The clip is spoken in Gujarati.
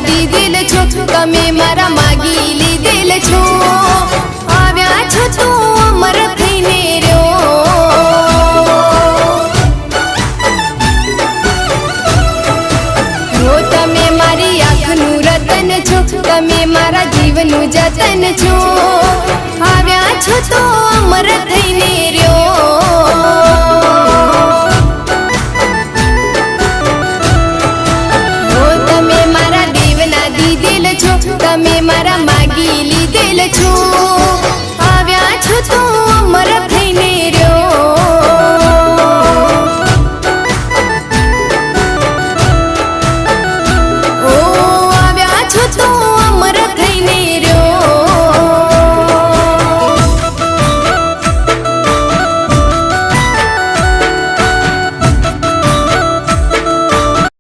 દીધેલ છો, તમે મારા માગી લીધેલ છો. આવ્યા છો તો અમર થઈને રહ્યો. હો તમે મારી આંખનું રતન છો, તમે મારા જીવનું જતન છો. આવ્યા છો તો અમર થઈને રહ્યો. તમે મારા